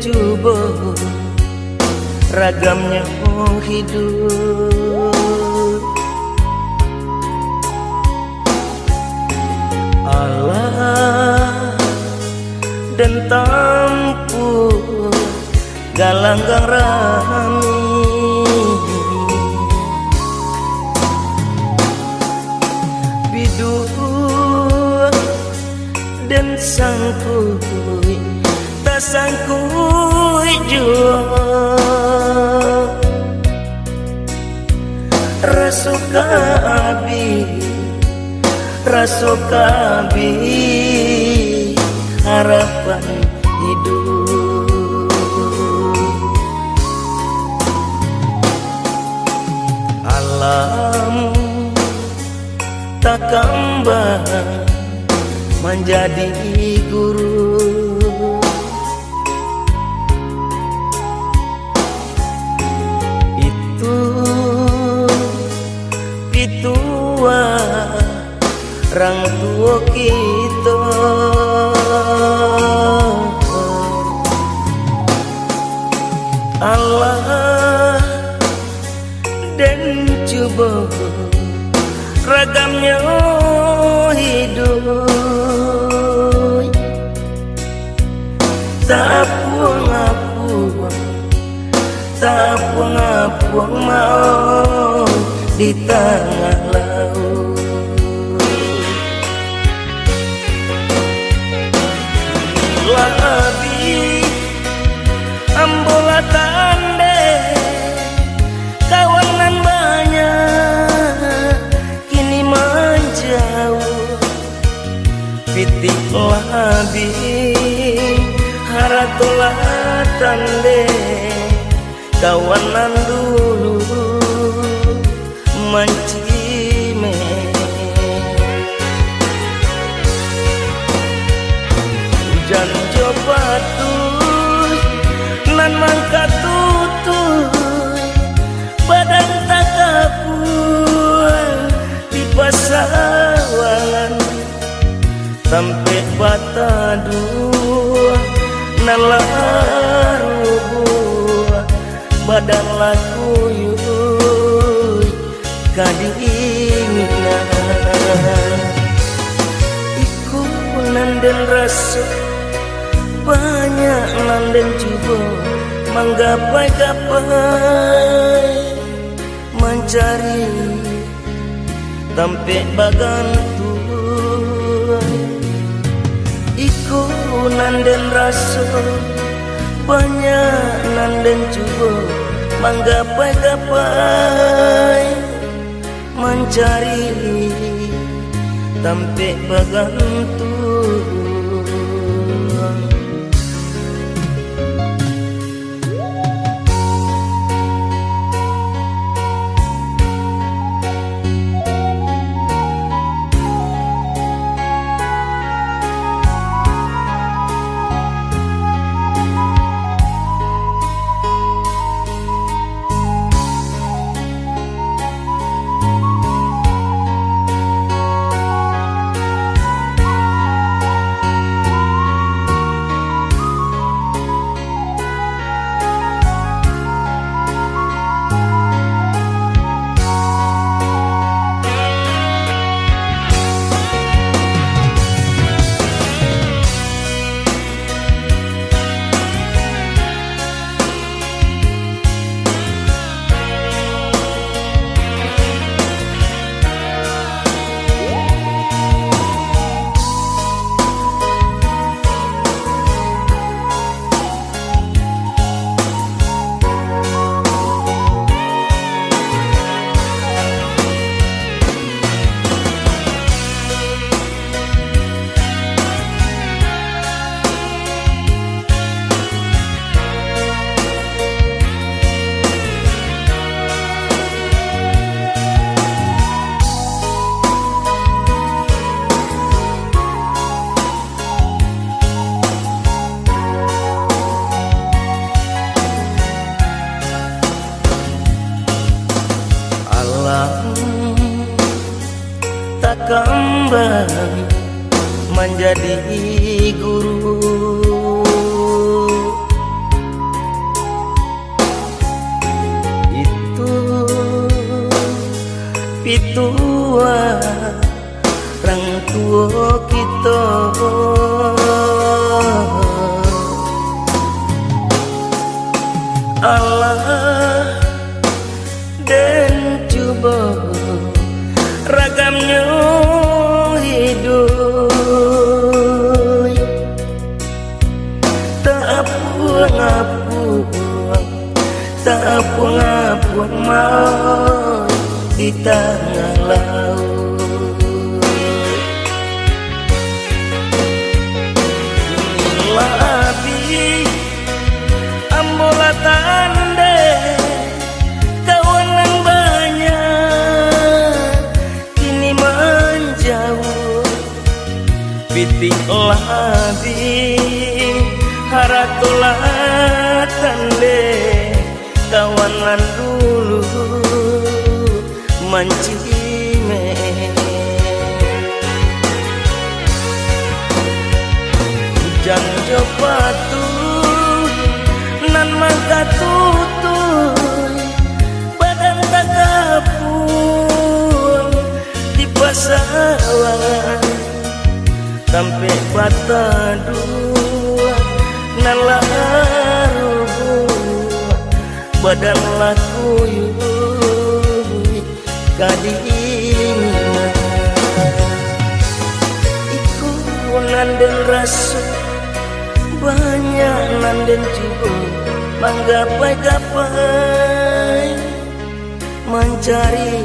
coba ragamnya hidup. Allah dan tampu galanggang rami bidu dan sangkui tak sangkui jua rasuka abi harapan hidup. Alam tak kembang menjadi guru, itu pitua orang tua kita. Allah dan coba ragamnya hidup. Tak puang mau di tengah laut. Labi ambola tande kawanan banyak kini menjauh. Pitik labi haratolah tande kawanan dulu mancime. Hujan coba tuh nan mangka tutuy badan tak kapur di pasawangan sampai bata dua nalaru badan laku yuy kadinginan iku nanden rasa banyak nanden coba menggapai mencari sampai bagantuan iku nanden rasa banyak nanden coba menggapai mencari sampai bagantuan. kembang menjadi guru. Allah dan coba ragamnya hidup tak apuang tak apuang mau di tengah laut. Labi ambola tande kawanan banyak kini menjauh pitik labi haratolah tande kawanan dulu mancime hujan jopatu nan mangka tutuy badan tak kapung di pasawan sampai bata dua nan larubu badan laku yui kadina iku nanden rasu banyak nanden juga manggapai-gapai mencari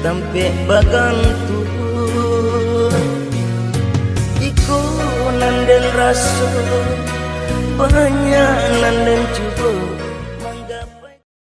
sampai bagantu iku nanden rasu banyak nanden juga